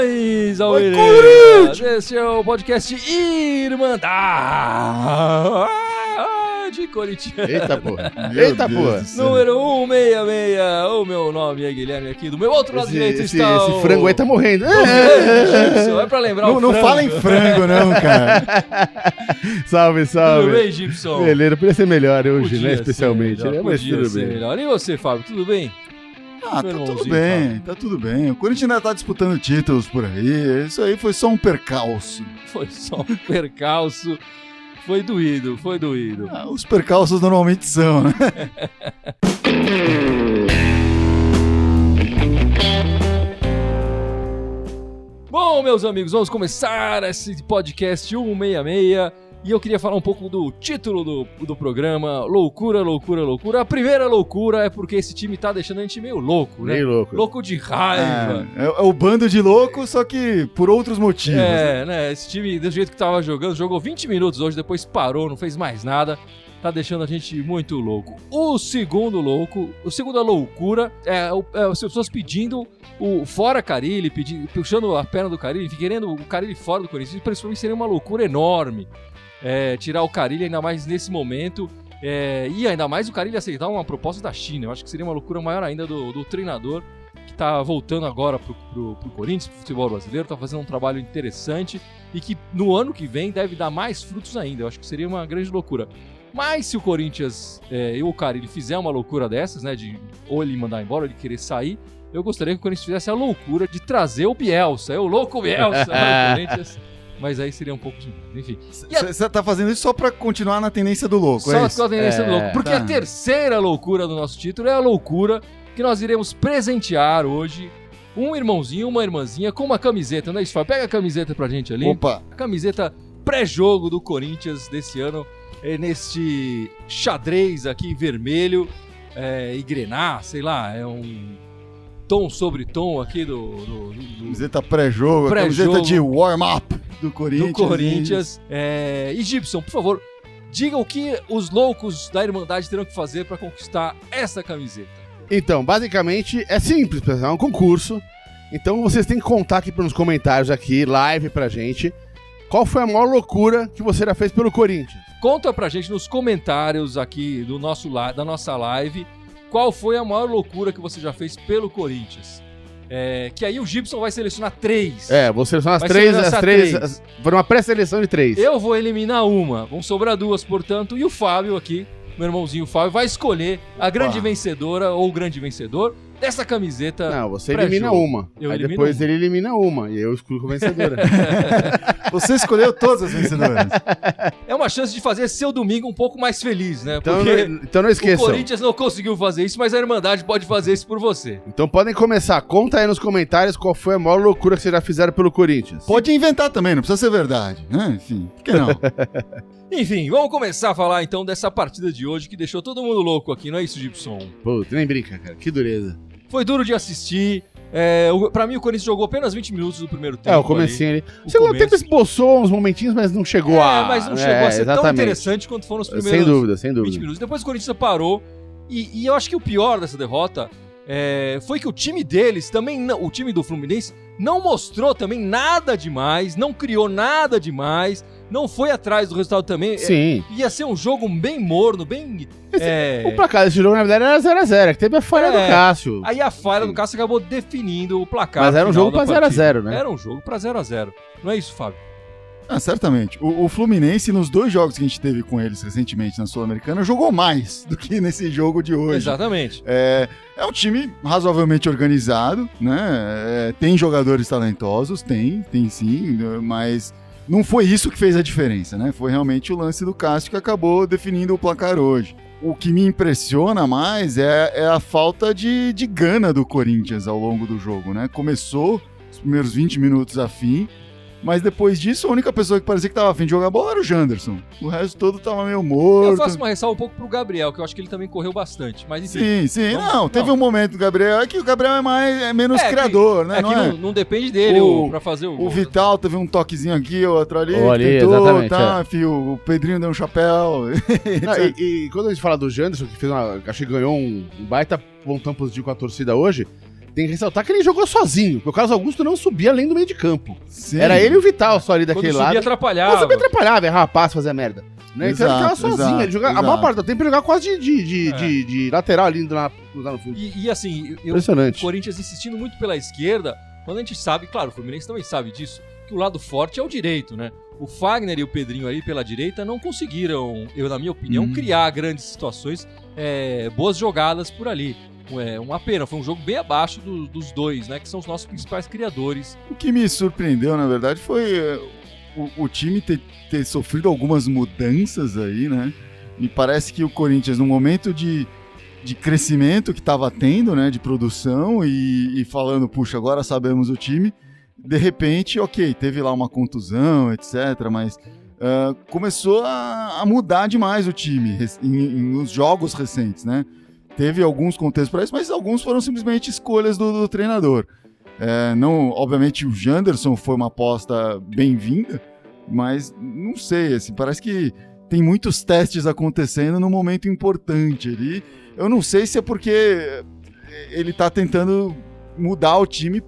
Saudações ao Esse é o podcast Irmandade Corintiana. Eita porra. Eita porra. Número 166. O meu nome é Guilherme aqui. Do meu outro lado direito está o... Esse frango aí tá morrendo. É pra lembrar o frango. Não fala em frango não, cara. Salve. Tudo bem, Gibson? Beleza, podia ser melhor hoje, Podia né? Especialmente. Melhor, Mas podia tudo ser bem. melhor. E você, Fábio, tudo bem? Ah, tá tudo bem. O Corinthians ainda tá disputando títulos por aí. Isso aí foi só um percalço. Foi só um percalço. Foi doído. Ah, os percalços normalmente são, né? Bom, meus amigos, vamos começar esse podcast 166 e eu queria falar um pouco do título do programa, Loucura. A primeira loucura é porque esse time tá deixando a gente meio louco, né? Meio louco. Louco de raiva. É o bando de loucos, só que por outros motivos. Né? Esse time, do jeito que tava jogando, jogou 20 minutos hoje, depois parou, não fez mais nada. Tá deixando a gente muito louco. A segunda loucura é as pessoas pedindo o fora Carille, puxando a perna do Carille, querendo o Carille fora do Corinthians. Isso principalmente seria uma loucura enorme. Tirar o Carille, ainda mais nesse momento. E ainda mais o Carille aceitar uma proposta da China. Eu acho que seria uma loucura maior ainda do treinador, que tá voltando agora pro Corinthians, pro futebol brasileiro, tá fazendo um trabalho interessante e que no ano que vem deve dar mais frutos ainda. Eu acho que seria uma grande loucura. Mas se o Corinthians e o Carille fizer uma loucura dessas, né, de ou ele mandar embora, ou ele querer sair, eu gostaria que o Corinthians fizesse a loucura de trazer o Bielsa, o louco Bielsa para o Corinthians. Mas aí seria um pouco de... Enfim. Você tá fazendo isso só pra continuar na tendência do louco, só é isso? Só a tendência do louco. Porque tá. a terceira loucura do nosso título é a loucura que nós iremos presentear hoje um irmãozinho, uma irmãzinha com uma camiseta, não é isso? Pega a camiseta pra gente ali. Opa! A camiseta pré-jogo do Corinthians desse ano, neste xadrez aqui vermelho e grená, sei lá, é um tom sobre tom aqui do Camiseta pré-jogo, camiseta de warm-up do Corinthians. E Gibson, por favor, diga o que os loucos da Irmandade terão que fazer para conquistar essa camiseta. Então, basicamente, é simples, pessoal, é um concurso. Então vocês têm que contar aqui nos comentários aqui, live pra gente, qual foi a maior loucura que você já fez pelo Corinthians. Conta pra gente nos comentários aqui da nossa live qual foi a maior loucura que você já fez pelo Corinthians. Que aí o Gibson vai selecionar 3. Vou selecionar as três. Foi uma pré-seleção de 3. Eu vou eliminar uma, vão sobrar 2, portanto, e o Fábio aqui, meu irmãozinho Fábio, vai escolher a grande vencedora ou o grande vencedor dessa camiseta. Não, você elimina uma. Aí depois ele elimina uma e eu escolho a vencedora. Você escolheu todas as vencedoras. É uma chance de fazer seu domingo um pouco mais feliz, né? Então não esqueçam. O Corinthians não conseguiu fazer isso, mas a Irmandade pode fazer isso por você. Então podem começar. Conta aí nos comentários qual foi a maior loucura que vocês já fizeram pelo Corinthians. Pode inventar também, não precisa ser verdade, né? Enfim, por que não? Enfim, vamos começar a falar então dessa partida de hoje que deixou todo mundo louco aqui, não é isso, Gibson? Pô, nem brinca, cara. Que dureza. Foi duro de assistir. Pra mim, o Corinthians jogou apenas 20 minutos do primeiro tempo. O comecinho ali. O segundo tempo esboçou uns momentinhos, mas não chegou mas não chegou a ser tão interessante quanto foram os primeiros sem dúvida. 20 minutos. Depois o Corinthians parou. E eu acho que o pior dessa derrota foi que o time deles também, o time do Fluminense, não mostrou também nada demais, não criou nada demais, não foi atrás do resultado também. Sim. Ia ser um jogo bem morno, bem... O placar desse jogo, na verdade, era 0x0, que teve a falha do Cássio. Aí a falha do Cássio acabou definindo o placar. Mas era um jogo pra 0x0, né? Era um jogo pra 0x0. Não é isso, Fábio? Certamente. O Fluminense, nos 2 jogos que a gente teve com eles recentemente na Sul-Americana, jogou mais do que nesse jogo de hoje. Exatamente. É um time razoavelmente organizado, né? Tem jogadores talentosos, tem sim, mas não foi isso que fez a diferença, né? Foi realmente o lance do Cássio que acabou definindo o placar hoje. O que me impressiona mais é a falta de gana do Corinthians ao longo do jogo, né? Começou os primeiros 20 minutos a fim, mas depois disso, a única pessoa que parecia que tava a fim de jogar bola era o Janderson. O resto todo tava meio morto. Eu faço uma ressalva um pouco pro Gabriel, que eu acho que ele também correu bastante. Mas enfim. Sim. Teve um momento do Gabriel, que o Gabriel é menos criador, né? Não depende dele pra fazer o gol. O Vital teve um toquezinho aqui, outro ali. Exatamente. O Pedrinho deu um chapéu. E quando a gente fala do Janderson, que acho que ganhou um baita pontão positivo com a torcida hoje, tem que ressaltar que ele jogou sozinho, porque o Carlos Augusto não subia além do meio de campo. Sim. Era ele e o Vital só ali daquele Quando lado. subia, atrapalhava. Quando subia, atrapalhava, errava passe, fazia merda. Né? Então ele ficava Exato, sozinho, ele jogava, a exato. maior parte do tempo ele jogava quase de lateral ali lá no fundo. E assim, o Impressionante. Corinthians insistindo muito pela esquerda, quando a gente sabe, claro, o Fluminense também sabe disso, que o lado forte é o direito, né? O Fagner e o Pedrinho ali pela direita não conseguiram, na minha opinião, criar grandes situações, boas jogadas por ali. Uma pena, foi um jogo bem abaixo dos dois, né? Que são os nossos principais criadores. O que me surpreendeu, na verdade, foi o time ter sofrido algumas mudanças aí, né? Me parece que o Corinthians, no momento de crescimento que estava tendo, né? De produção e falando, puxa, agora sabemos o time. De repente, ok, teve lá uma contusão, etc., mas começou a mudar demais o time nos jogos recentes, né? Teve alguns contextos para isso, mas alguns foram simplesmente escolhas do treinador. Não, obviamente o Janderson foi uma aposta bem-vinda, mas não sei, assim, parece que tem muitos testes acontecendo num momento importante ali. Eu não sei se é porque ele tá tentando mudar o time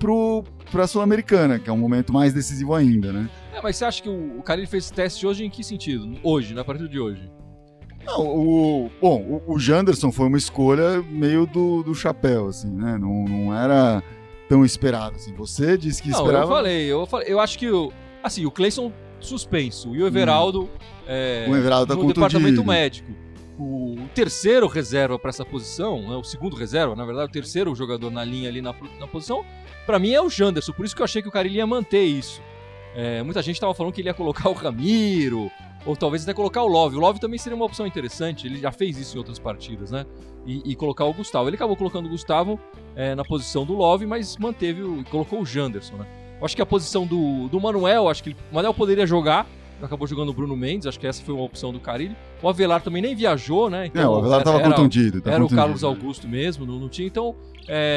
pra Sul-Americana, que é um momento mais decisivo ainda, né? Mas você acha que o Carille fez esse teste hoje em que sentido? Hoje, na partida de hoje? Não, o Janderson foi uma escolha meio do chapéu, assim, né? Não era tão esperado, assim. Você disse que esperava... Eu falei, eu acho que o Cleison suspenso e o Everaldo, o Everaldo tá no contundido. departamento médico. O terceiro reserva para essa posição, né, o segundo reserva, na verdade, o terceiro jogador na linha ali na posição, para mim é o Janderson, por isso que eu achei que o Carille ia manter isso. Muita gente estava falando que ele ia colocar o Ramiro, ou talvez até colocar o Love. O Love também seria uma opção interessante, ele já fez isso em outras partidas, né? E colocar o Gustavo. Ele acabou colocando o Gustavo na posição do Love, mas manteve e colocou o Janderson, né? Eu acho que a posição do Manuel, acho que o Manuel poderia jogar, acabou jogando o Bruno Mendes, acho que essa foi uma opção do Carille. O Avelar também nem viajou, né? Então, o Avelar estava contundido. Era o Carlos Augusto mesmo, não tinha. Então,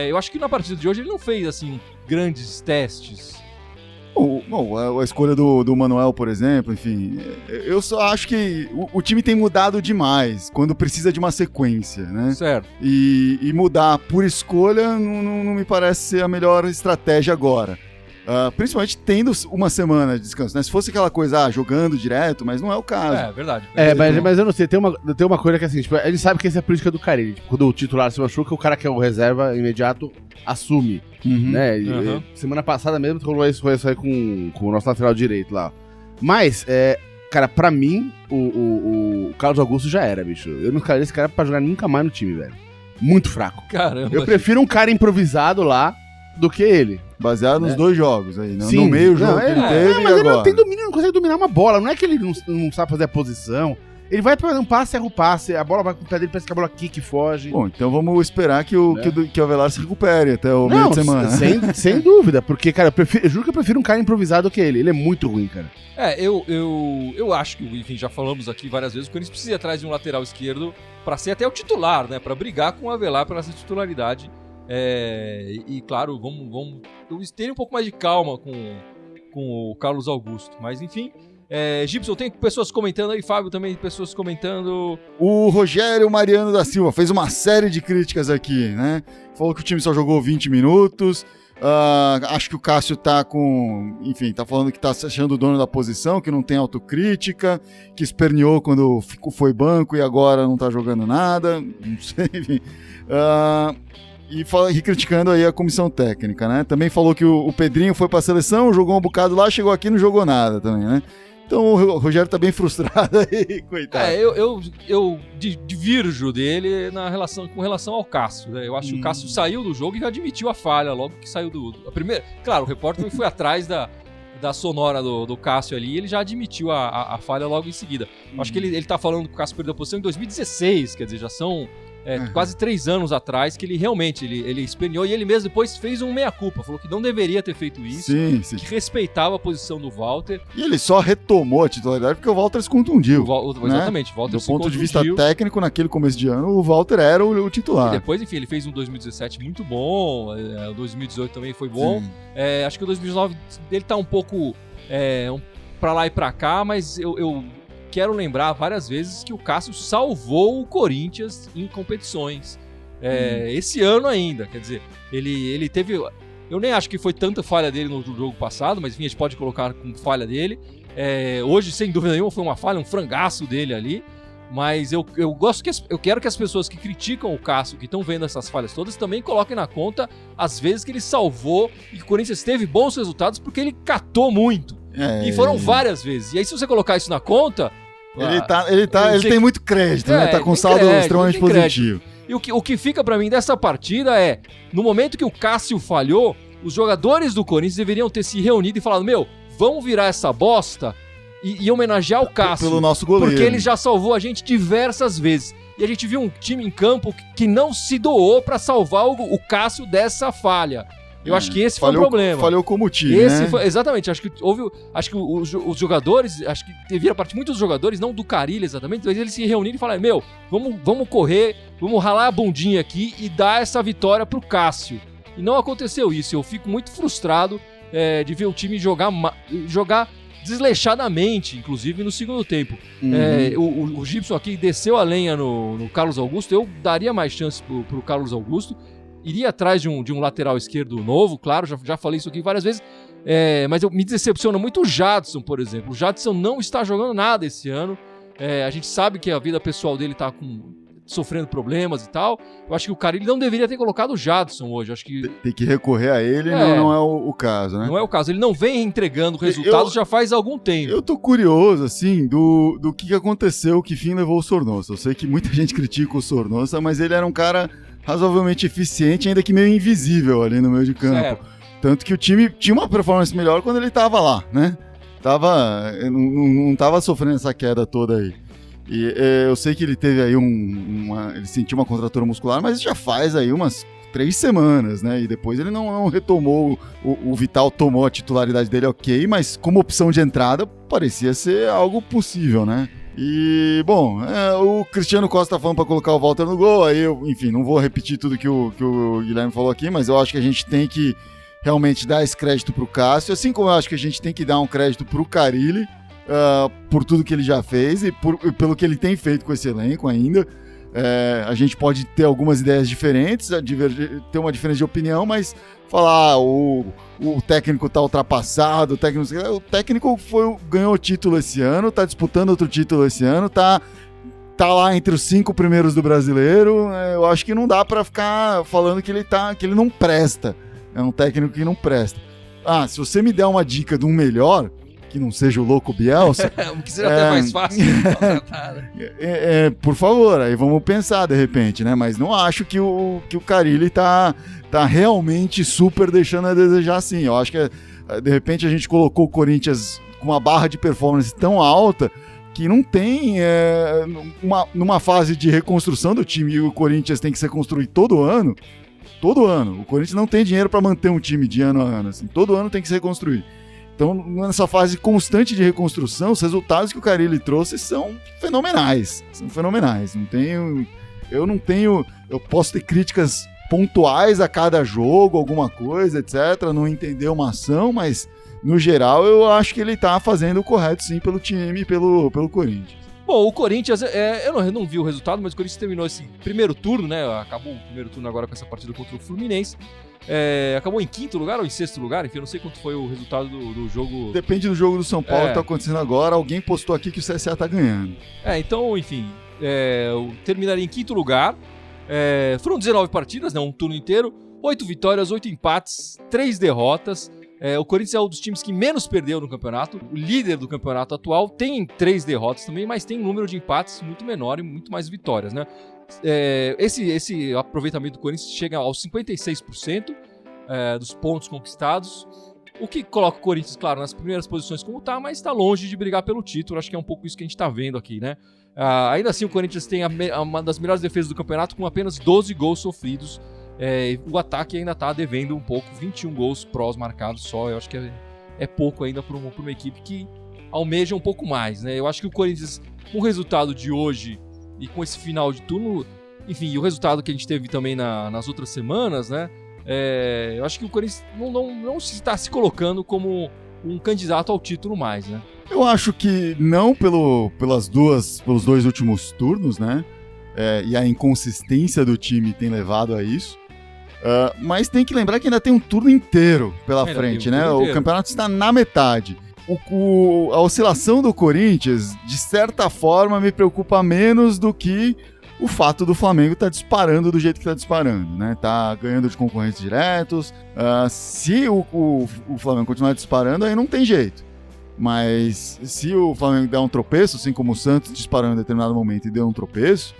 eu acho que na partida de hoje ele não fez, assim, grandes testes. A escolha do Manuel, por exemplo, enfim, eu só acho que o time tem mudado demais quando precisa de uma sequência, né? Certo. E mudar por escolha não me parece ser a melhor estratégia agora. Principalmente tendo uma semana de descanso, né? Se fosse aquela coisa, jogando direto, mas não é o caso. Verdade. Mas eu não sei, tem uma coisa que assim, tipo, ele sabe que essa é a política do Carille. Tipo, quando o titular se machuca, o cara que é o reserva imediato assume, né? E semana passada mesmo rolou isso aí com o nosso lateral direito lá. Mas, cara, pra mim, o Carlos Augusto já era, bicho. Eu não quero esse cara pra jogar nunca mais no time, velho. Muito fraco. Caramba. Eu prefiro um cara improvisado lá do que ele. Baseado nos dois jogos aí, né? Sim. No meio jogo que ele teve mas e agora. ele não tem domínio, não consegue dominar uma bola. Não é que ele não sabe fazer a posição. Ele vai fazer um passe, erra o passe, a bola vai com o pé dele, parece que a bola quica e foge. Bom, então vamos esperar que o Avelar se recupere até o meio de semana. Sem dúvida, porque, cara, eu juro que eu prefiro um cara improvisado que ele. Ele é muito ruim, cara. Eu acho que, enfim, já falamos aqui várias vezes, o Corinthians precisa ir atrás de um lateral esquerdo pra ser até o titular, né? Pra brigar com o Avelar pela essa titularidade. E claro, vamos ter um pouco mais de calma com o Carlos Augusto. Mas enfim, Gibson, tem pessoas comentando aí, Fábio também, pessoas comentando. O Rogério Mariano da Silva fez uma série de críticas aqui, né? Falou que o time só jogou 20 minutos. Acho que o Cássio tá falando que tá se achando o dono da posição, que não tem autocrítica, que esperneou quando foi banco e agora não tá jogando nada. Não sei, enfim. E criticando aí a comissão técnica, né? Também falou que o Pedrinho foi pra seleção, jogou um bocado lá, chegou aqui e não jogou nada também, né? Então o Rogério tá bem frustrado aí, coitado. Eu divirjo dele com relação ao Cássio, né? Eu acho que o Cássio saiu do jogo e já admitiu a falha logo que saiu a primeira. Claro, o repórter foi atrás da sonora do Cássio ali, e ele já admitiu a falha logo em seguida. Acho que ele tá falando que o Cássio perdeu a posição em 2016, quer dizer, já são quase 3 anos atrás que ele realmente ele esperneou, e ele mesmo depois fez um meia-culpa, falou que não deveria ter feito isso, sim. que respeitava a posição do Walter. E ele só retomou a titularidade porque o Walter se contundiu. Exatamente, o Walter do ponto de vista técnico, naquele começo de ano, o Walter era o titular. E depois, enfim, ele fez um 2017 muito bom, o 2018 também foi bom. Acho que o 2019 ele tá um pouco pra lá e pra cá, mas eu quero lembrar várias vezes que o Cássio salvou o Corinthians em competições. esse ano ainda. Quer dizer, ele teve... Eu nem acho que foi tanta falha dele no jogo passado, mas enfim, a gente pode colocar como falha dele. Hoje, sem dúvida nenhuma, foi uma falha, um frangaço dele ali. Mas eu quero que as pessoas que criticam o Cássio, que estão vendo essas falhas todas, também coloquem na conta as vezes que ele salvou e que o Corinthians teve bons resultados porque ele catou muito. E foram várias vezes. E aí, se você colocar isso na conta... Ele tem muito crédito, né? Tá com um saldo extremamente positivo. E o que fica pra mim dessa partida é, no momento que o Cássio falhou, os jogadores do Corinthians deveriam ter se reunido e falado, vamos virar essa bosta e homenagear o Cássio. Pelo nosso goleiro. Porque ele já salvou a gente diversas vezes. E a gente viu um time em campo que não se doou pra salvar o Cássio dessa falha. Eu acho que esse foi o problema. Falhou como time, né? Exatamente. Acho que os jogadores, acho que devia partir muitos jogadores, não do Carille exatamente, mas eles se reunirem e falarem, vamos correr, vamos ralar a bundinha aqui e dar essa vitória pro Cássio. E não aconteceu isso. Eu fico muito frustrado de ver o time jogar desleixadamente, inclusive no segundo tempo. O Gibson aqui desceu a lenha no Carlos Augusto. Eu daria mais chance pro Carlos Augusto. Iria atrás de um lateral esquerdo novo, claro, já falei isso aqui várias vezes, mas me decepciona muito o Jadson, por exemplo. O Jadson não está jogando nada esse ano. A gente sabe que a vida pessoal dele está sofrendo problemas e tal. Eu acho que o Carille não deveria ter colocado o Jadson hoje. Acho que tem que recorrer a ele, não é o caso, né? Não é o caso. Ele não vem entregando resultados já faz algum tempo. Eu tô curioso, assim, do que aconteceu, que fim levou o Sornosa. Eu sei que muita gente critica o Sornosa, mas ele era um cara razoavelmente eficiente, ainda que meio invisível ali no meio de campo. Certo. Tanto que o time tinha uma performance melhor quando ele tava lá, né? Não tava sofrendo essa queda toda aí. E eu sei que ele teve aí ele sentiu uma contratura muscular, mas já faz aí umas 3 semanas, né? E depois ele não retomou, o Vital tomou a titularidade dele, ok, mas como opção de entrada parecia ser algo possível, né? E, bom, o Cristiano Costa tá falando pra colocar o Walter no gol, aí enfim, não vou repetir tudo que o Guilherme falou aqui, mas eu acho que a gente tem que realmente dar esse crédito pro Cássio, assim como eu acho que a gente tem que dar um crédito pro Carille, por tudo que ele já fez e pelo que ele tem feito com esse elenco ainda. A gente pode ter algumas ideias diferentes, ter uma diferença de opinião, mas falar o técnico tá ultrapassado, o técnico ganhou o título esse ano, tá disputando outro título esse ano, tá lá entre os 5 primeiros do brasileiro. Eu acho que não dá pra ficar falando que ele não presta. É um técnico que não presta. Se você me der uma dica de um melhor, que não seja o louco Bielsa... O que seja até mais fácil de contratar, né? Por favor, aí vamos pensar de repente, né? Mas não acho que o Carille tá realmente super deixando a desejar assim. Eu acho que de repente a gente colocou o Corinthians com uma barra de performance tão alta que não tem numa fase de reconstrução do time, e o Corinthians tem que ser construído todo ano. O Corinthians não tem dinheiro para manter um time de ano a ano, assim. Todo ano tem que se reconstruir. Então, nessa fase constante de reconstrução, os resultados que o Carille trouxe são fenomenais. Eu posso ter críticas pontuais a cada jogo, alguma coisa, etc. Não entender uma ação, mas no geral eu acho que ele tá fazendo o correto sim pelo time e pelo Corinthians. Bom, o Corinthians, eu não vi o resultado, mas o Corinthians terminou esse primeiro turno, né? Acabou o primeiro turno agora com essa partida contra o Fluminense. Acabou em 5º lugar ou em 6º lugar, enfim, eu não sei quanto foi o resultado do jogo. Depende do jogo do São Paulo que tá acontecendo agora. Alguém postou aqui que o CSA tá ganhando. Então, enfim, terminaria em 5º lugar. Foram 19 partidas, né? Um turno inteiro, 8 vitórias, 8 empates, 3 derrotas. O Corinthians é um dos times que menos perdeu no campeonato. O líder do campeonato atual tem 3 derrotas também, mas tem um número de empates muito menor e muito mais vitórias, né? Esse aproveitamento do Corinthians chega aos 56% dos pontos conquistados, o que coloca o Corinthians, claro, nas primeiras posições como tá, mas está longe de brigar pelo título. Acho que é um pouco isso que a gente tá vendo aqui, né? Ainda assim, o Corinthians tem uma das melhores defesas do campeonato com apenas 12 gols sofridos. O ataque ainda tá devendo um pouco, 21 gols prós marcados só. Eu acho que é pouco ainda para uma equipe que almeja um pouco mais, né? Eu acho que o Corinthians, com o resultado de hoje e com esse final de turno, enfim, e o resultado que a gente teve também nas outras semanas, né? Eu acho que o Corinthians não está se colocando como um candidato ao título mais, né? Eu acho que não pelos 2 últimos turnos, né? e a inconsistência do time tem levado a isso. Mas tem que lembrar que ainda tem um turno inteiro pela frente, né? O campeonato está na metade. A oscilação do Corinthians, de certa forma, me preocupa menos do que o fato do Flamengo estar disparando do jeito que está disparando, né? Tá ganhando de concorrentes diretos. Se o Flamengo continuar disparando, aí não tem jeito. Mas se o Flamengo der um tropeço, assim como o Santos disparou em determinado momento e deu um tropeço,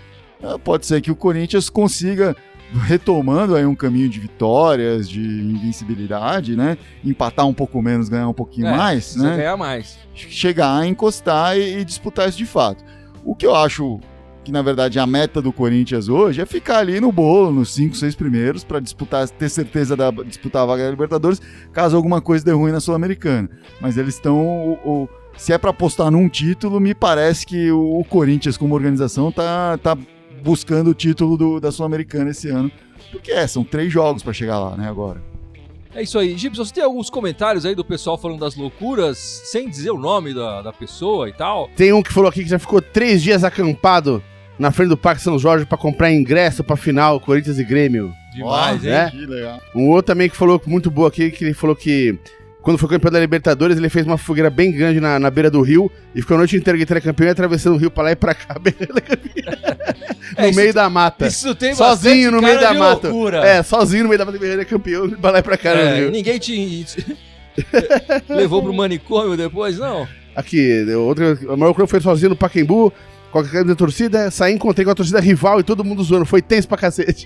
pode ser que o Corinthians consiga, retomando aí um caminho de vitórias, de invencibilidade, né? Empatar um pouco menos, ganhar um pouquinho mais, né? Ganhar mais. Chegar a encostar e disputar isso de fato. O que eu acho que, na verdade, a meta do Corinthians hoje é ficar ali no bolo, nos 5, 6 primeiros, para disputar, ter certeza de disputar a vaga da Libertadores, caso alguma coisa dê ruim na Sul-Americana. Mas eles estão... Se é para apostar num título, me parece que o Corinthians, como organização, tá buscando o título da Sul-Americana esse ano. Porque são 3 jogos para chegar lá, né, agora. É isso aí. Gibson, você tem alguns comentários aí do pessoal falando das loucuras, sem dizer o nome da pessoa e tal? Tem um que falou aqui que já ficou 3 dias acampado na frente do Parque São Jorge pra comprar ingresso pra final, Corinthians e Grêmio. Demais, hein? Né? Que legal. Um outro também que falou muito boa aqui, que ele falou que quando foi campeão da Libertadores, ele fez uma fogueira bem grande na beira do rio e ficou a noite inteira gritando campeão e atravessando o rio pra lá e pra cá, no meio da mata. Isso tem sozinho no meio da mata. Loucura. Sozinho no meio da mata, ele é campeão, pra lá e pra cá no rio. Ninguém te levou pro manicômio depois, não? Aqui, a maior coisa foi sozinho no Pacaembu, com a camisa da torcida, saí, encontrei com a torcida rival e todo mundo zoando, foi tenso pra cacete.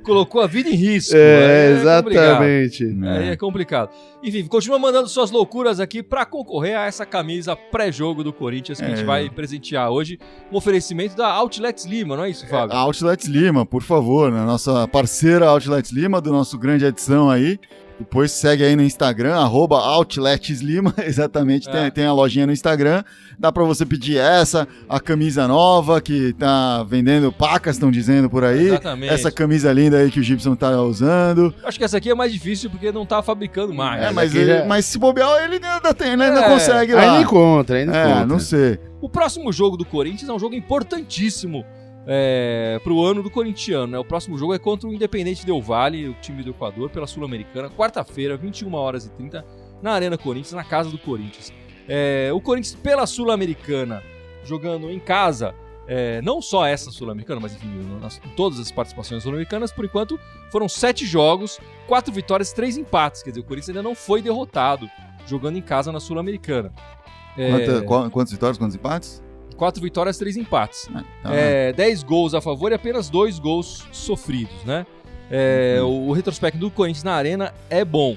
Colocou a vida em risco. Exatamente. Aí é complicado. Enfim, continua mandando suas loucuras aqui pra concorrer a essa camisa pré-jogo do Corinthians que a gente vai presentear hoje. Um oferecimento da Outlets Lima, não é isso, Fábio? A Outlets Lima, por favor, né? Nossa parceira Outlets Lima, do nosso grande edição aí. Depois segue aí no Instagram, @OutletesLima, exatamente, tem a lojinha no Instagram. Dá pra você pedir a camisa nova que tá vendendo, pacas estão dizendo por aí. Exatamente. Essa camisa linda aí que o Gibson tá usando. Acho que essa aqui é mais difícil porque não tá fabricando mais. Mas se bobear, ele ainda tem, né? Ainda consegue lá. Ainda encontra. Não sei. O próximo jogo do Corinthians é um jogo importantíssimo pro ano do corintiano, né? O próximo jogo é contra o Independente Del Valle, o time do Equador, pela Sul-Americana, quarta-feira, 21h30, na Arena Corinthians, na casa do Corinthians. O Corinthians, pela Sul-Americana, jogando em casa, não só essa Sul-Americana, mas enfim, em todas as participações sul-americanas, por enquanto, foram 7 jogos, 4 vitórias, 3 empates. Quer dizer, o Corinthians ainda não foi derrotado jogando em casa na Sul-Americana. Quantas vitórias, quantos empates? 4 vitórias, 3 empates. 10 gols a favor e apenas 2 gols sofridos, né? O retrospecto do Corinthians na Arena é bom.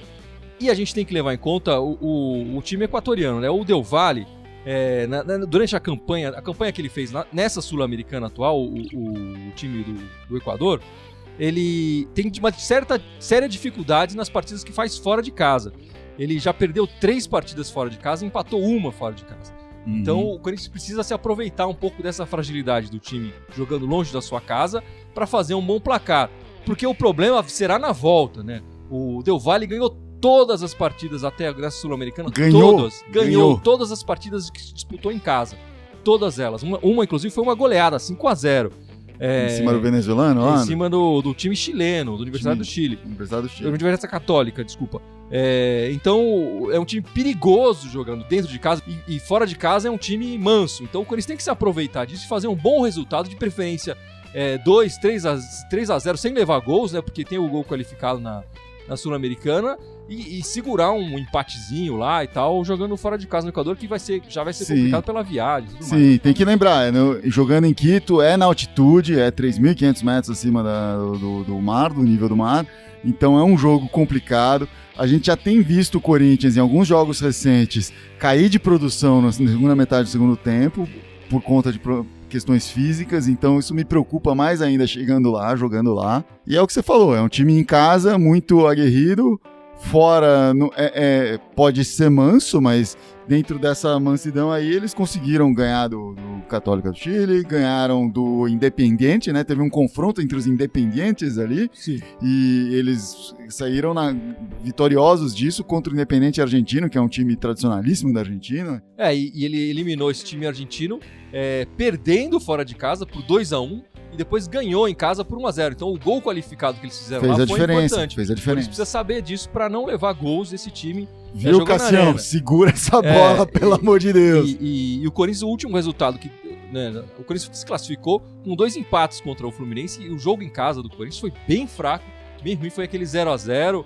E a gente tem que levar em conta o time equatoriano, né? O Del Valle, durante a campanha que ele fez nessa Sul-Americana atual, o time do Equador, ele tem uma séria dificuldade nas partidas que faz fora de casa. Ele já perdeu 3 partidas fora de casa e empatou 1 fora de casa. Então o Corinthians precisa se aproveitar um pouco dessa fragilidade do time jogando longe da sua casa para fazer um bom placar. Porque o problema será na volta, né? O Del Valle ganhou todas as partidas até a Sul-Americana. Ganhou todas as partidas que disputou em casa. Todas elas. Uma inclusive, foi uma goleada, 5-0. Em cima do venezuelano? Em cima do time chileno, do Universidade do Chile. Universidade Católica, desculpa. Então, é um time perigoso jogando dentro de casa e fora de casa é um time manso. Então, o Corinthians tem que se aproveitar disso e fazer um bom resultado, de preferência 2, 3-0, sem levar gols, né? Porque tem o gol qualificado na Sul-Americana e segurar um empatezinho lá e tal, jogando fora de casa no Equador, que já vai ser complicado pela viagem. Sim, tem que lembrar, jogando em Quito na altitude, 3.500 metros acima do mar, do nível do mar, então é um jogo complicado. A gente já tem visto o Corinthians em alguns jogos recentes cair de produção na segunda metade do segundo tempo, por conta de questões físicas, então isso me preocupa mais ainda chegando lá, jogando lá. E é o que você falou, é um time em casa muito aguerrido, fora pode ser manso, mas dentro dessa mansidão aí eles conseguiram ganhar do Católica do Chile, ganharam do Independiente, né? Teve um confronto entre os Independientes ali. Sim. E eles saíram vitoriosos disso contra o Independiente Argentino, que é um time tradicionalíssimo da Argentina. E ele eliminou esse time argentino perdendo fora de casa por 2-1 e depois ganhou em casa por 1-0. Então o gol qualificado que eles fizeram lá foi importante. Fez a diferença. Eles precisam saber disso para não levar gols desse time. Viu, Cassião? Segura essa bola, pelo amor de Deus. E o Corinthians, o último resultado o Corinthians se classificou com 2 empates contra o Fluminense e o jogo em casa do Corinthians foi bem fraco, bem ruim, foi aquele 0-0.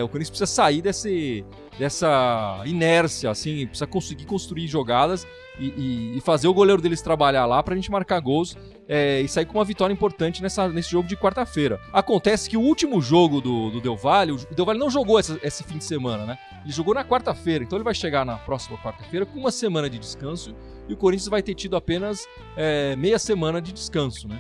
O Corinthians precisa sair dessa inércia, assim, precisa conseguir construir jogadas e fazer o goleiro deles trabalhar lá pra gente marcar gols e sair com uma vitória importante nesse jogo de quarta-feira. Acontece que o último jogo do Del Valle, o Del Valle não jogou esse fim de semana, né? Ele jogou na quarta-feira, então ele vai chegar na próxima quarta-feira com uma semana de descanso e o Corinthians vai ter tido apenas meia semana de descanso, né?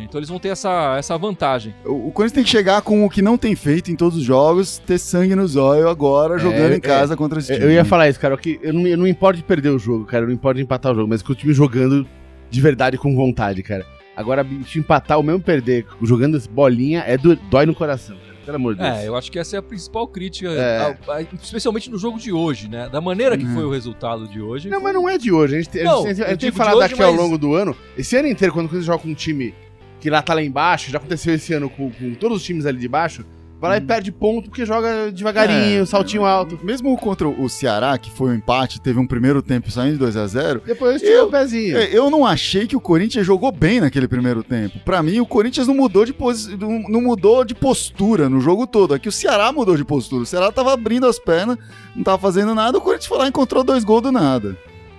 Então eles vão ter essa vantagem. O Corinthians tem que chegar com o que não tem feito em todos os jogos, ter sangue nos olhos agora, jogando em casa contra esse time. Eu ia falar isso, cara, que eu não importa de perder o jogo, cara, eu não importa de empatar o jogo, mas com o time jogando de verdade com vontade, cara. Agora, te empatar ou mesmo perder jogando bolinha dói no coração, cara. Pelo amor de Deus. Eu acho que essa é a principal crítica, especialmente no jogo de hoje, né? Da maneira que foi o resultado de hoje. Não, mas não é de hoje. A gente tem que falar daqui ao longo do ano. Esse ano inteiro, quando você joga com um time que tá lá embaixo, já aconteceu esse ano com todos os times ali de baixo, vai lá e perde ponto porque joga devagarinho, saltinho alto. Mesmo contra o Ceará, que foi um empate, teve um primeiro tempo saindo de 2-0. Depois tirou o pezinho. Eu não achei que o Corinthians jogou bem naquele primeiro tempo. Pra mim, o Corinthians não mudou de postura no jogo todo. Aqui o Ceará mudou de postura. O Ceará tava abrindo as pernas, não tava fazendo nada. O Corinthians foi lá e encontrou 2 gols do nada.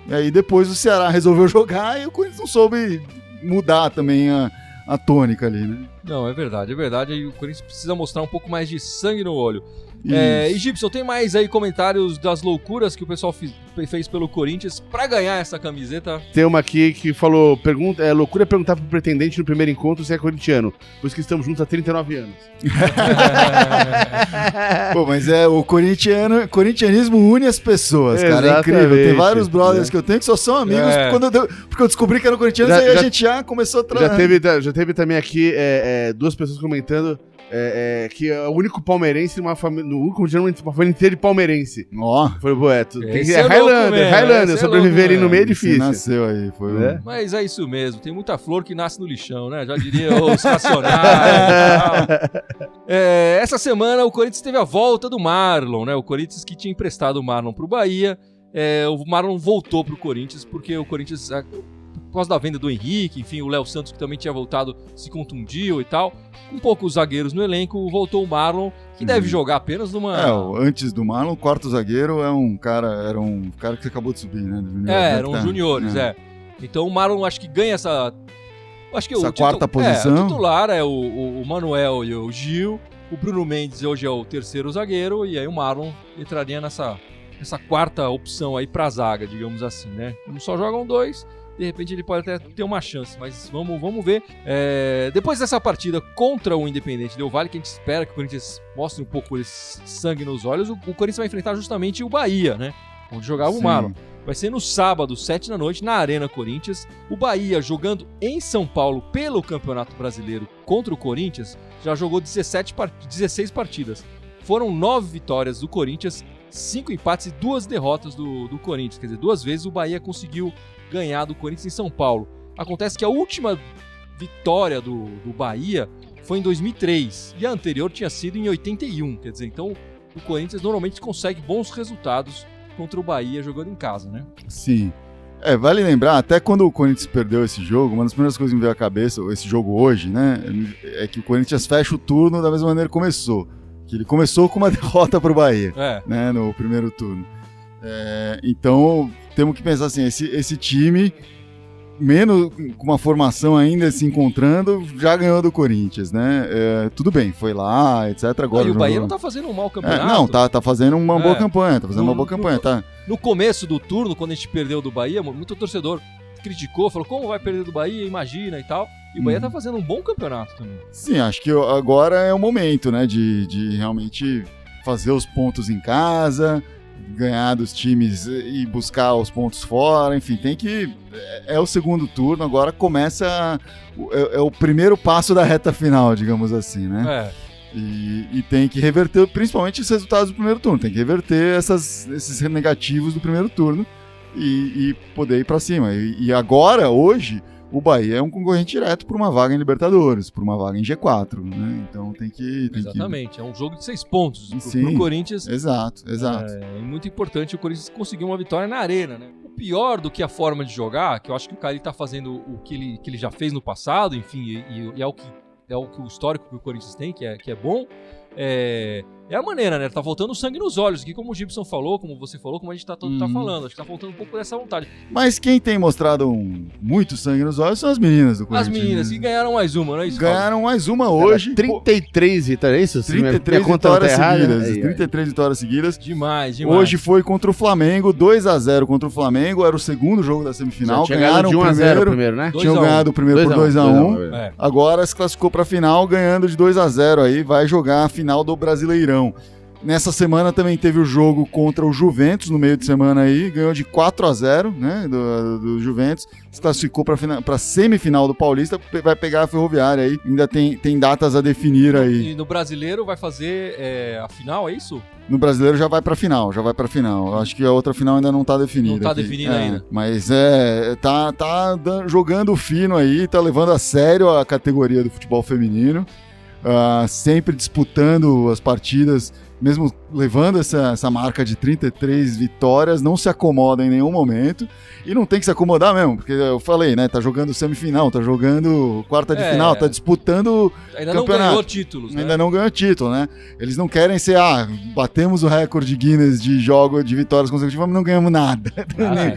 E aí depois o Ceará resolveu jogar e o Corinthians não soube mudar também a tônica ali, né? Não, é verdade. E o Corinthians precisa mostrar um pouco mais de sangue no olho. E Gibson, tem mais aí comentários das loucuras que o pessoal fez pelo Corinthians pra ganhar essa camiseta? Tem uma aqui que falou, loucura perguntar pro pretendente no primeiro encontro se é corintiano, pois que estamos juntos há 39 anos. Pô, mas o corintianismo une as pessoas, cara, é incrível. Tem vários brothers que eu tenho que só são amigos porque eu descobri que eram corintianos e aí a gente já começou a trabalhar. Já teve também aqui 2 pessoas comentando que é o único palmeirense numa família inteira de palmeirense. Foi o Boeto. Highlander, sobreviver ali no meio é difícil. Nasceu aí, Mas é isso mesmo, tem muita flor que nasce no lixão, né? Já diria os racionais. Essa semana o Corinthians teve a volta do Marlon, né? O Corinthians que tinha emprestado o Marlon pro Bahia. O Marlon voltou pro Corinthians porque o Corinthians, por causa da venda do Henrique, enfim, o Léo Santos, que também tinha voltado, se contundiu e tal. Com poucos zagueiros no elenco, voltou o Marlon, que deve jogar apenas numa... Antes do Marlon, o quarto zagueiro era um cara que acabou de subir, né? Eram juniores, Então o Marlon acho que ganha essa quarta posição. O titular é o Manuel e o Gil, o Bruno Mendes hoje é o terceiro zagueiro, e aí o Marlon entraria nessa quarta opção aí pra zaga, digamos assim, né? Como só jogam 2... De repente ele pode até ter uma chance, mas vamos ver. Depois dessa partida contra o Independiente Del Valle, que a gente espera que o Corinthians mostre um pouco desse sangue nos olhos, o Corinthians vai enfrentar justamente o Bahia, né? Onde jogava o Marlon. Vai ser no sábado, 7 da noite, na Arena Corinthians. O Bahia, jogando em São Paulo pelo Campeonato Brasileiro contra o Corinthians, já jogou 16 partidas. Foram 9 vitórias do Corinthians, 5 empates e 2 derrotas do Corinthians. Quer dizer, 2 vezes o Bahia conseguiu ganhar do Corinthians em São Paulo. Acontece que a última vitória do Bahia foi em 2003 e a anterior tinha sido em 81. Quer dizer, então o Corinthians normalmente consegue bons resultados contra o Bahia jogando em casa, né? Sim. Vale lembrar, até quando o Corinthians perdeu esse jogo, uma das primeiras coisas que me veio à cabeça, esse jogo hoje, né, é que o Corinthians fecha o turno da mesma maneira que começou. Que ele começou com uma derrota pro Bahia, né, no primeiro turno. Então, temos que pensar assim, esse time, menos com uma formação ainda se encontrando, já ganhou do Corinthians, né? Tudo bem, foi lá, etc. Agora, e o Bahia não tá fazendo um mau campeonato. Tá fazendo uma boa campanha, tá? No começo do turno, quando a gente perdeu do Bahia, muito torcedor criticou, falou, como vai perder do Bahia, imagina e tal. E o Bahia tá fazendo um bom campeonato também. Sim, acho que agora é o momento, né, de realmente fazer os pontos em casa, ganhar dos times e buscar os pontos fora, enfim, tem que... É o segundo turno, agora começa... É o primeiro passo da reta final, digamos assim, né? E tem que reverter, principalmente os resultados do primeiro turno, tem que reverter esses negativos do primeiro turno e poder ir pra cima. E agora, hoje, o Bahia é um concorrente direto por uma vaga em Libertadores, por uma vaga em G4, né? Então tem que... Exatamente, é um jogo de 6 pontos pro Corinthians. Exato. É muito importante o Corinthians conseguir uma vitória na arena, né? O pior do que a forma de jogar, que eu acho que o Carille tá fazendo o que ele já fez no passado, enfim, e é o que o histórico que o Corinthians tem, que é bom, é a maneira, né? Tá faltando sangue nos olhos aqui, como o Gibson falou, como você falou, como a gente tá falando. Acho que tá faltando um pouco dessa vontade. Mas quem tem mostrado muito sangue nos olhos são as meninas do Corinthians. As meninas, que ganharam mais uma, não é isso? Ganharam mais uma hoje. 33 vitórias, é isso? 33 vitórias seguidas. 33 vitórias seguidas. Demais. Hoje foi contra o Flamengo, 2-0 contra o Flamengo, era o segundo jogo da semifinal. Ganharam de 1-0 primeiro, né? Tinham ganhado o primeiro por 2-1. Agora se classificou pra final, ganhando de 2-0 aí, vai jogar a final do Brasileirão. Nessa semana também teve o jogo contra o Juventus no meio de semana aí, ganhou de 4-0, né, do Juventus, se classificou para semifinal do Paulista, vai pegar a Ferroviária aí, ainda tem datas a definir aí. E no Brasileiro vai fazer a final, é isso? No Brasileiro já vai pra final. Eu acho que a outra final ainda não tá definida. Não tá definida ainda. Mas tá jogando fino aí, tá levando a sério a categoria do futebol feminino, sempre disputando as partidas, mesmo levando essa marca de 33 vitórias, não se acomoda em nenhum momento, e não tem que se acomodar mesmo, porque eu falei, né, tá jogando semifinal, tá jogando quarta de final, tá disputando ainda campeonato. Não ganhou títulos, né? Ainda não ganhou título, né? Eles não querem ser, batemos o recorde Guinness de vitórias consecutivas, mas não ganhamos nada.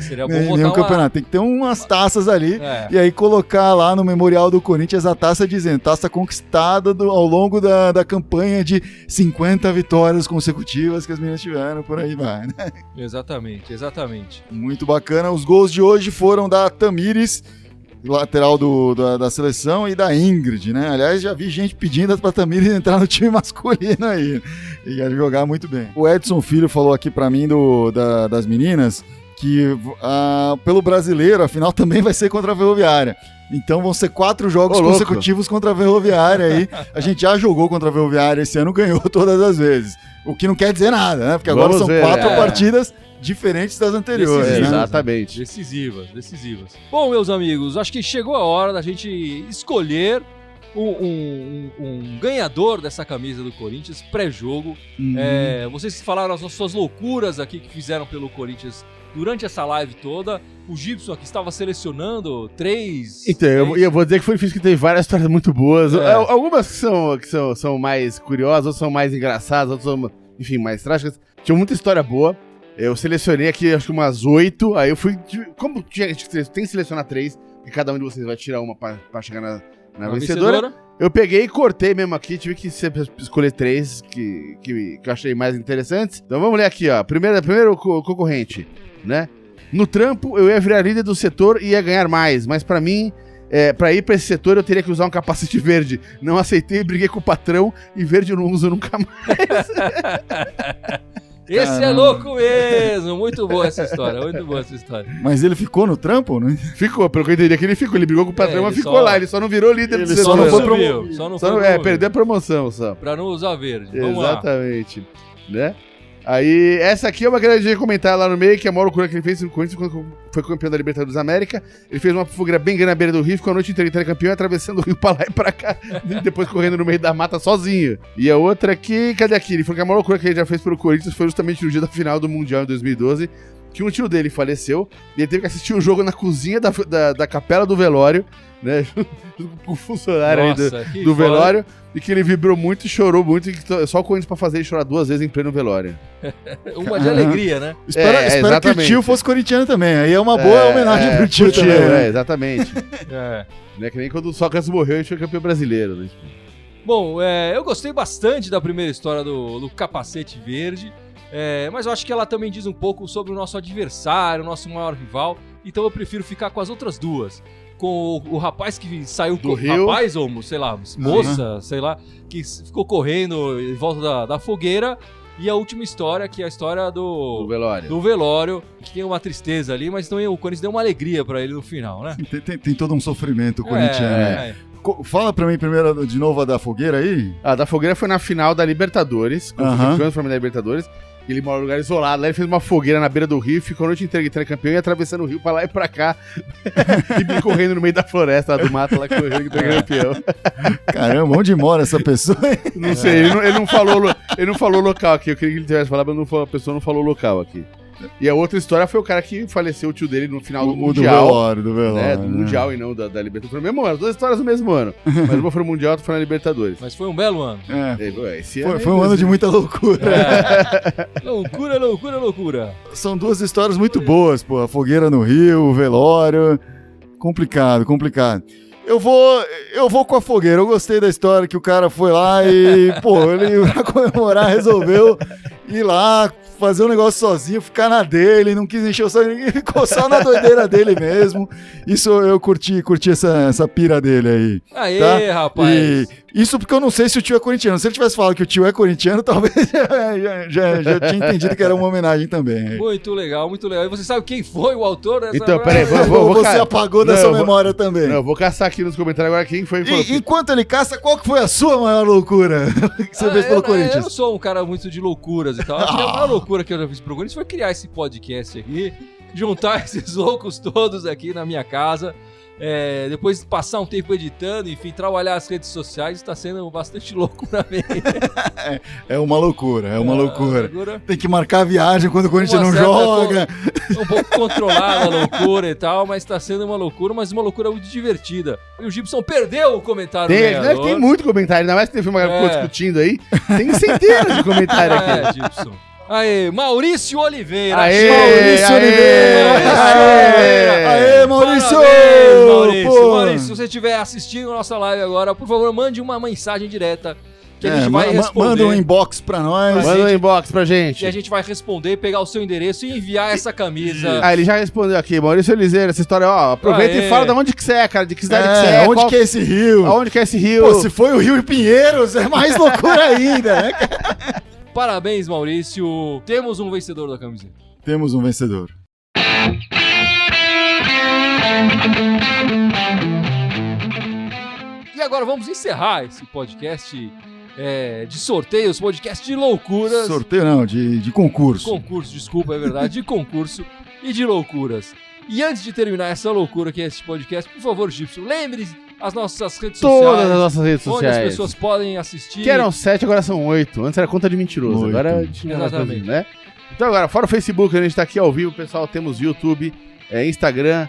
Seria bom botar nenhum campeonato. Tem que ter umas taças ali, e aí colocar lá no memorial do Corinthians a taça dizendo, taça conquistada ao longo da campanha de 50 vitórias consecutivas que as meninas tiveram, por aí vai, né? Exatamente. Muito bacana. Os gols de hoje foram da Tamires, lateral da seleção, e da Ingrid, né? Aliás, já vi gente pedindo pra Tamires entrar no time masculino aí. E ia jogar muito bem. O Edson Filho falou aqui pra mim das meninas que pelo Brasileiro, a final também vai ser contra a Ferroviária. Então vão ser 4 jogos consecutivos contra a Ferroviária aí. A gente já jogou contra a Ferroviária esse ano, ganhou todas as vezes. O que não quer dizer nada, né? Porque agora são 4 partidas diferentes das anteriores. Decisivas, né? Exatamente. Decisivas. Bom, meus amigos, acho que chegou a hora da gente escolher um ganhador dessa camisa do Corinthians pré-jogo. Vocês falaram as suas loucuras aqui que fizeram pelo Corinthians durante essa live toda. O Gibson aqui estava selecionando 3. Então, eu vou dizer que foi difícil, que teve várias histórias muito boas. Algumas que são mais curiosas, outras são mais engraçadas, outras são, enfim, mais trágicas. Tinha muita história boa. Eu selecionei aqui, acho que umas 8. Aí eu fui... Como tem que selecionar 3, porque cada um de vocês vai tirar uma pra chegar na vencedora. Eu peguei e cortei mesmo aqui, tive que escolher 3 que eu achei mais interessantes. Então vamos ler aqui, ó. Primeiro concorrente, né? No trampo, eu ia virar líder do setor e ia ganhar mais, mas pra mim, pra ir pra esse setor, eu teria que usar um capacete verde. Não aceitei, briguei com o patrão e verde eu não uso nunca mais. Esse é louco mesmo! Muito boa essa história, Mas ele ficou no trampo, né? Ficou, pelo que eu entendi aqui, ele ficou. Ele brigou com o patrão, mas ficou lá. Ele só não virou líder do setor. Só não foi promovido. Perdeu a promoção só. Pra não usar verde. Vamos lá. Exatamente. Né? Aí, essa aqui é uma grande comentar lá no meio, que é a maior loucura que ele fez no Corinthians quando foi campeão da Libertadores da América. Ele fez uma fogueira bem grande na beira do rio, ficou a noite inteira campeão, atravessando o rio pra lá e pra cá, e depois correndo no meio da mata sozinho. E a outra aqui, cadê aqui? Ele falou que a maior loucura que ele já fez pelo Corinthians foi justamente no dia da final do Mundial em 2012, que um tio dele faleceu, e ele teve que assistir o jogo na cozinha da capela do velório, né, junto com o funcionário aí do velório, e que ele vibrou muito e chorou muito, e que só o Corinthians pra fazer ele chorar 2 vezes em pleno velório. Uma de alegria, né? Espero que o tio fosse corintiano também, aí é uma boa homenagem pro tio também. Exatamente. Né, que nem quando o Sócrates morreu e foi campeão brasileiro, né? Bom, eu gostei bastante da primeira história do capacete verde, mas eu acho que ela também diz um pouco sobre o nosso adversário, o nosso maior rival, então eu prefiro ficar com as outras 2. Com o rapaz que saiu do rio. Rapaz, ou sei lá, moça, sei lá, que ficou correndo em volta da fogueira, E a última história, que é a história do velório. que tem uma tristeza ali, mas também o Corinthians deu uma alegria pra ele no final, né? Tem todo um sofrimento corintiano. Fala pra mim primeiro de novo a da Fogueira aí. A da Fogueira foi na final da Libertadores, quando foi campeão da Libertadores. Ele mora num lugar isolado, lá ele fez uma fogueira na beira do rio, ficou a noite inteira gritando campeão e atravessando o rio pra lá e pra cá. E correndo no meio da floresta lá do mato, lá correndo gritando campeão. Caramba, onde mora essa pessoa? Não sei, ele não falou local aqui. Eu queria que ele tivesse falado, mas a pessoa não falou local aqui. E a outra história foi o cara que faleceu, o tio dele, no final do Mundial. Do velório. Do Mundial e não da Libertadores. Foi no mesmo ano, as duas histórias no mesmo ano. Mas uma foi no Mundial, outra foi na Libertadores. Mas foi um belo ano. Esse ano foi um ano de muita loucura. Loucura. São duas histórias muito boas, pô. A fogueira no rio, o velório. Complicado. Eu vou com a fogueira. Eu gostei da história que o cara foi lá e, ele pra comemorar resolveu ir lá, fazer um negócio sozinho, ficar na dele, não quis encher o saco, ninguém ficou só na doideira dele mesmo. Isso eu curti essa pira dele aí. Aê, tá? rapaz! E isso porque eu não sei se o tio é corintiano. Se ele tivesse falado que o tio é corintiano, talvez já tinha entendido que era uma homenagem também. Muito legal. E você sabe quem foi o autor dessa... Então, peraí, você apagou dessa memória também. Não, eu vou caçar aqui nos comentários agora quem foi. Enquanto ele caça, qual que foi a sua maior loucura que você fez pelo Corinthians? Eu não sou um cara muito de loucuras e tal. Acho que a maior loucura que eu já fiz pro Corinthians foi criar esse podcast aqui, juntar esses loucos todos aqui na minha casa. Depois de passar um tempo editando, enfim, trabalhar as redes sociais, está sendo bastante louco pra mim. É uma loucura. Tem que marcar a viagem quando o Corinthians não joga. Um pouco controlada a loucura e tal, mas está sendo uma loucura muito divertida. E o Gibson perdeu o comentário dele. Tem muito comentário, ainda mais que teve uma galera que ficou discutindo aí. Tem centenas de comentários aqui. Gibson. Aê, Maurício Oliveira. Maurício! Maurício, se você estiver assistindo a nossa live agora, por favor, mande uma mensagem direta que a gente vai responder. Manda um inbox pra nós. Manda um inbox pra gente. E a gente vai responder, pegar o seu endereço e enviar essa camisa. Ele já respondeu aqui, Maurício Oliveira, essa história, aproveita e fala de onde que você é, cara, de que cidade que você é. Onde que é esse rio? Aonde que é esse rio? Pô, se foi o Rio e Pinheiros, é mais loucura ainda, né, cara? Parabéns, Maurício. Temos um vencedor da camiseta. Temos um vencedor. E agora vamos encerrar esse podcast de sorteios, podcast de loucuras. Sorteio não, de concurso. Concurso, desculpa, é verdade. De concurso e de loucuras. E antes de terminar essa loucura que é esse podcast, por favor, Gibson, lembre-se as nossas redes sociais. Todas as nossas redes sociais. Onde as pessoas podem assistir. Que eram 7, agora são 8. Antes era conta de mentiroso, 8. agora a gente não Exatamente. né? Então agora, fora o Facebook, a gente tá aqui ao vivo, pessoal, temos YouTube, Instagram,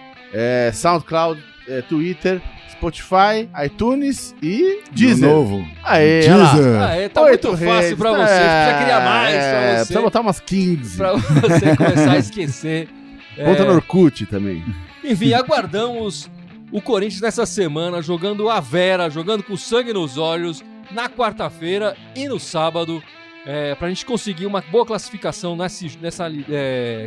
SoundCloud, Twitter, Spotify, iTunes e Deezer. Novo. Aê, Deezer. Tá muito fácil pra você. Precisa criar mais pra você. Precisa botar umas 15. Pra você começar a esquecer. Conta no Orkut também. Enfim, aguardamos o Corinthians nessa semana, jogando a Vera, jogando com sangue nos olhos, na quarta-feira e no sábado, pra gente conseguir uma boa classificação nessa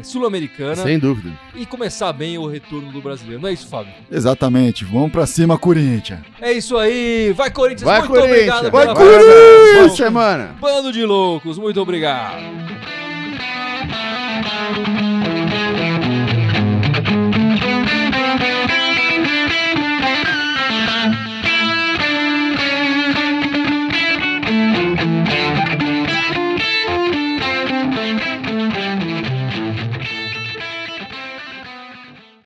Sul-Americana. Sem dúvida. E começar bem o retorno do brasileiro. Não é isso, Fábio? Exatamente. Vamos pra cima, Corinthians. É isso aí. Vai, Corinthians. Vai, muito Corinthians. obrigado Vai, pela Corinthians. Boa semana. Bando de loucos. Muito obrigado.